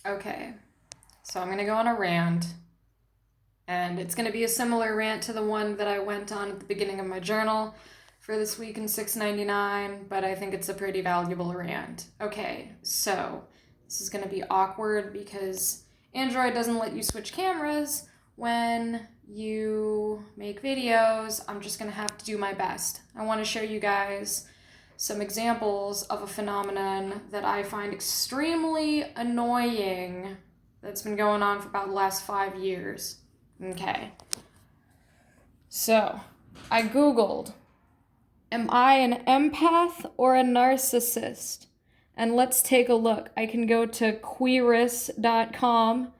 Okay, so I'm gonna go on a rant, and it's gonna be a similar rant to the one that I went on at the beginning of my journal for this week in 699, but I think it's a pretty valuable rant. Okay, so this is gonna be awkward because Android doesn't let you switch cameras when you make videos. I'm just gonna have to do my best. I wanna show you guys some examples of a phenomenon that I find extremely annoying that's been going on for about the last 5 years. Okay. So, I Googled, am I an empath or a narcissist? And let's take a look. I can go to queerus.com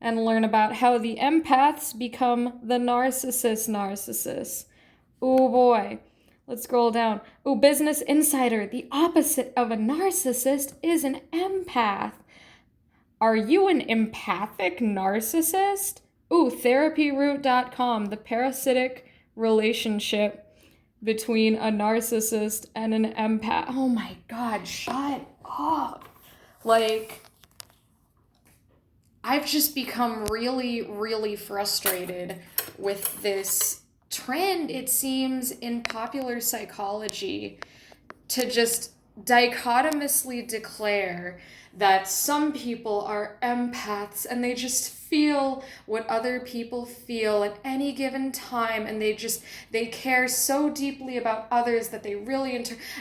and learn about how the empaths become the narcissists. Oh boy. Let's scroll down. Oh, Business Insider. The opposite of a narcissist is an empath. Are you an empathic narcissist? Ooh, therapyroot.com. The parasitic relationship between a narcissist and an empath. Oh my God, shut up. Like, I've just become really, really frustrated with this trend, it seems, in popular psychology to just dichotomously declare that some people are empaths and they just feel what other people feel at any given time, and they care so deeply about others that they really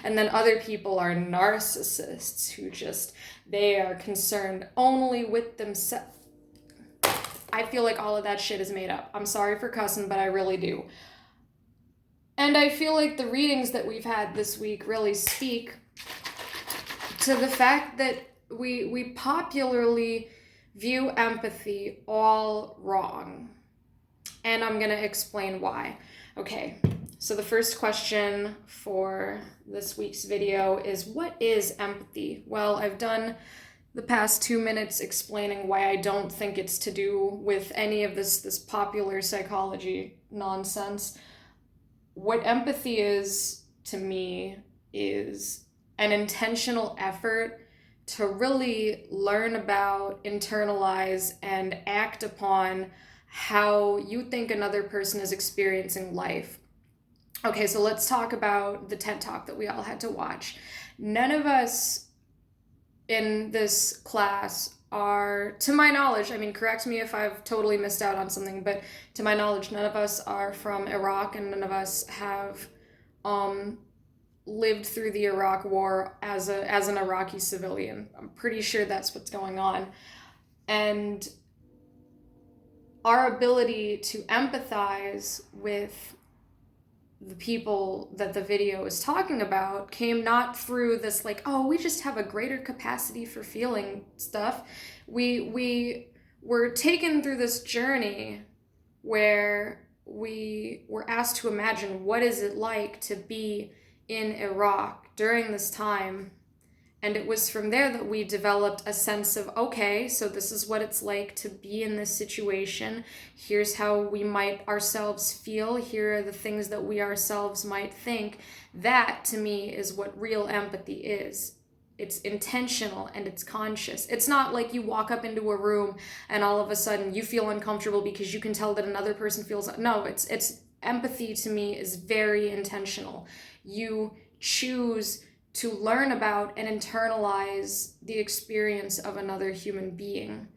and then other people are narcissists who just they are concerned only with themselves. I feel like all of that shit is made up. I'm sorry for cussing, but I really do. And I feel like the readings that we've had this week really speak to the fact that we popularly view empathy all wrong. And I'm going to explain why. Okay, so the first question for this week's video is, what is empathy? Well, I've done the past 2 minutes explaining why I don't think it's to do with any of this popular psychology nonsense. What empathy is to me is an intentional effort to really learn about, internalize, and act upon how you think another person is experiencing life. Okay, so let's talk about the TED Talk that we all had to watch. None of us in this class are, to my knowledge, I mean, correct me if I've totally missed out on something, but to my knowledge, none of us are from Iraq, and none of us have lived through the Iraq War as an Iraqi civilian. I'm pretty sure that's what's going on. And our ability to empathize with the people that the video is talking about came not through this like, oh, we just have a greater capacity for feeling stuff. We were taken through this journey where we were asked to imagine what is it like to be in Iraq during this time. And it was from there that we developed a sense of, okay, so this is what it's like to be in this situation. Here's how we might ourselves feel. Here are the things that we ourselves might think. That, to me, is what real empathy is. It's intentional and it's conscious. It's not like you walk up into a room and all of a sudden you feel uncomfortable because you can tell that another person feels. No, it's empathy to me is very intentional. You choose to learn about and internalize the experience of another human being.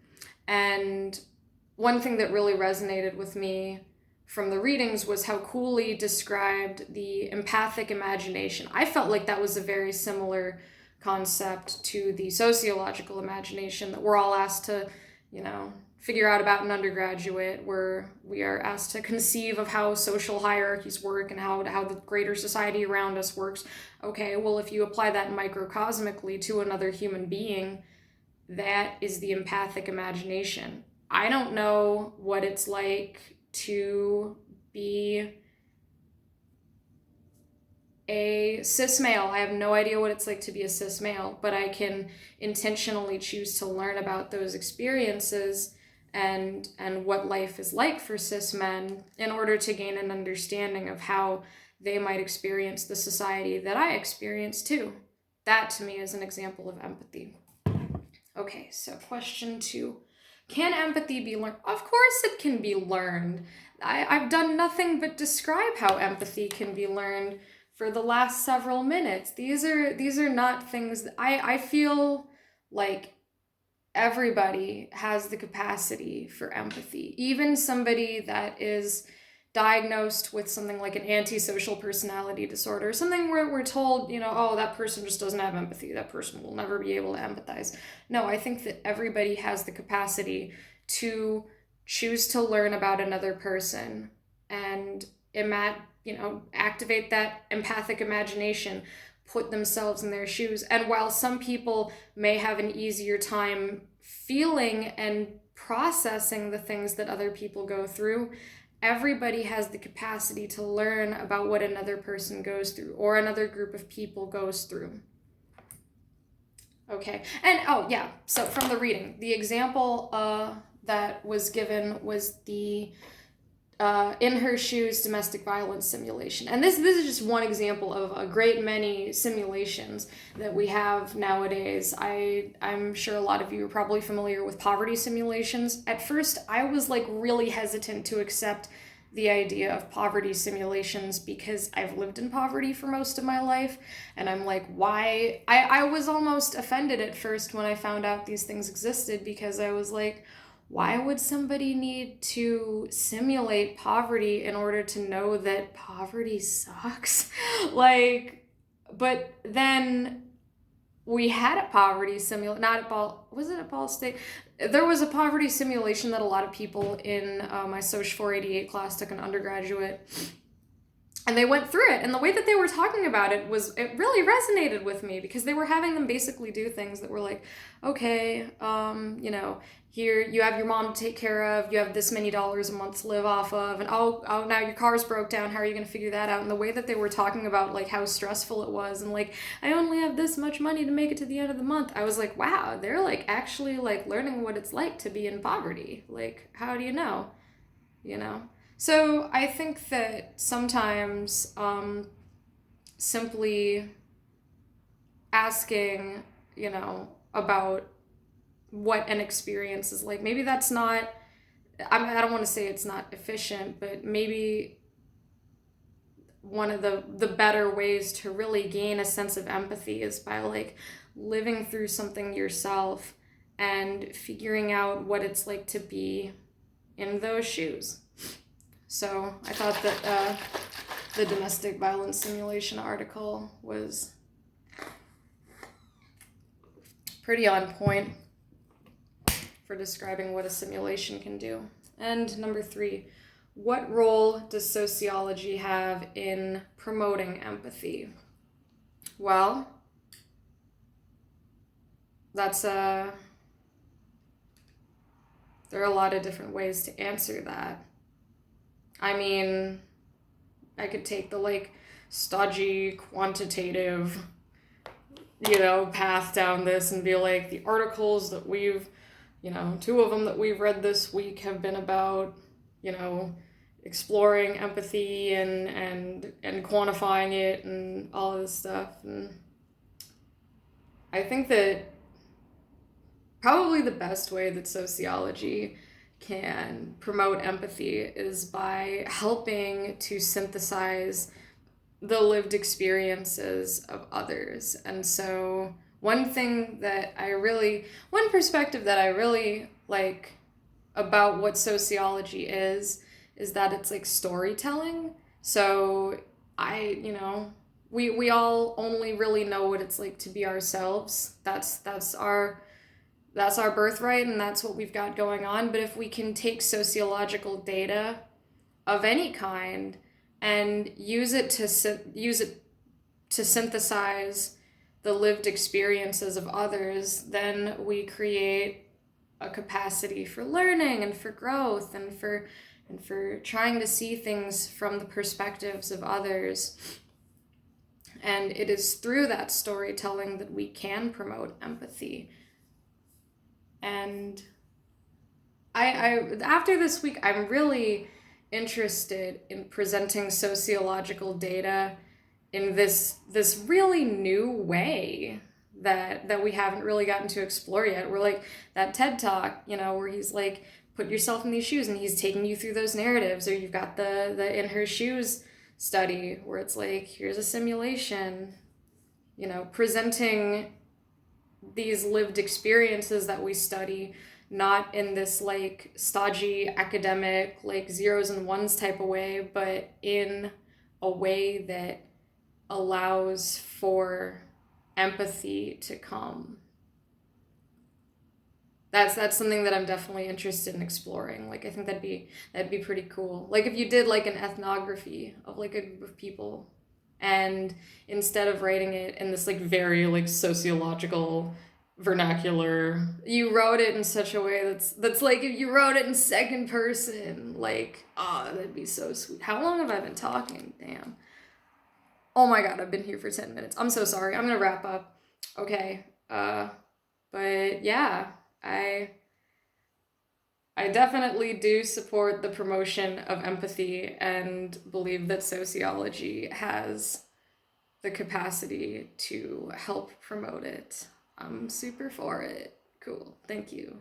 And one thing that really resonated with me from the readings was how Cooley described the empathic imagination. I felt like that was a very similar concept to the sociological imagination that we're all asked to, figure out about in undergraduate, where we are asked to conceive of how social hierarchies work and how the greater society around us works. Okay, well, if you apply that microcosmically to another human being, that is the empathic imagination. I don't know what it's like to be a cis male. I have no idea what it's like to be a cis male, but I can intentionally choose to learn about those experiences and what life is like for cis men in order to gain an understanding of how they might experience the society that I experience too. That to me is an example of empathy. Okay, so question 2. Can empathy be learned? Of course it can be learned. I've done nothing but describe how empathy can be learned for the last several minutes. These are not things that I feel like everybody has the capacity for empathy. Even somebody that is diagnosed with something like an antisocial personality disorder, something where we're told, oh, that person just doesn't have empathy, that person will never be able to empathize. No, I think that everybody has the capacity to choose to learn about another person and activate that empathic imagination, put themselves in their shoes. And while some people may have an easier time feeling and processing the things that other people go through, everybody has the capacity to learn about what another person goes through or another group of people goes through. Okay, and so from the reading, the example that was given was the In Her Shoes domestic violence simulation. And this is just one example of a great many simulations that we have nowadays. I'm sure a lot of you are probably familiar with poverty simulations. At first, I was really hesitant to accept the idea of poverty simulations because I've lived in poverty for most of my life, and I'm like, why? I was almost offended at first when I found out these things existed, because I was like, why would somebody need to simulate poverty in order to know that poverty sucks? But then we had a poverty simulation, not at was it at Ball State? There was a poverty simulation that a lot of people in my Soc 488 class took, an undergraduate, and they went through it, and the way that they were talking about it really resonated with me, because they were having them basically do things that were like, okay, here you have your mom to take care of, you have this many dollars a month to live off of, and oh now your car's broke down, how are you going to figure that out? And the way that they were talking about how stressful it was, and I only have this much money to make it to the end of the month, I was like, wow, they're actually learning what it's like to be in poverty. How do you know? So I think that sometimes simply asking, about what an experience is like, maybe that's not, I don't want to say it's not efficient, but maybe one of the better ways to really gain a sense of empathy is by living through something yourself and figuring out what it's like to be in those shoes. So I thought that the domestic violence simulation article was pretty on point for describing what a simulation can do. And number 3, what role does sociology have in promoting empathy? Well, there are a lot of different ways to answer that. I mean, I could take the stodgy quantitative path down this and be like, the articles that we've 2 of them that we've read this week have been about exploring empathy and quantifying it and all of this stuff. And I think that probably the best way that sociology can promote empathy is by helping to synthesize the lived experiences of others. And so one perspective that I really like about what sociology is that it's storytelling. So we all only really know what it's like to be ourselves. That's our birthright, and that's what we've got going on. But if we can take sociological data of any kind and use it to synthesize the lived experiences of others, then we create a capacity for learning and for growth and for trying to see things from the perspectives of others. And it is through that storytelling that we can promote empathy. And I after this week, I'm really interested in presenting sociological data in this really new way. that we haven't really gotten to explore yet. We're like that TED Talk, you know, where he's like, put yourself in these shoes, and he's taking you through those narratives. Or you've got the In Her Shoes study, where it's like, here's a simulation, you know, presenting these lived experiences that we study, not in this like stodgy academic like zeros and ones type of way, but in a way that allows for empathy to come. That's something that I'm definitely interested in exploring. Like I think that'd be pretty cool. Like if you did like an ethnography of like a group of people, and instead of writing it in this like very like sociological vernacular, you wrote it in such a way that's like if you wrote it in second person, like that'd be so sweet. How long have I been talking? Damn. Oh my god, I've been here for 10 minutes. I'm so sorry. I'm gonna wrap up. Okay. But yeah, I I definitely do support the promotion of empathy and believe that sociology has the capacity to help promote it. I'm super for it. Cool. Thank you.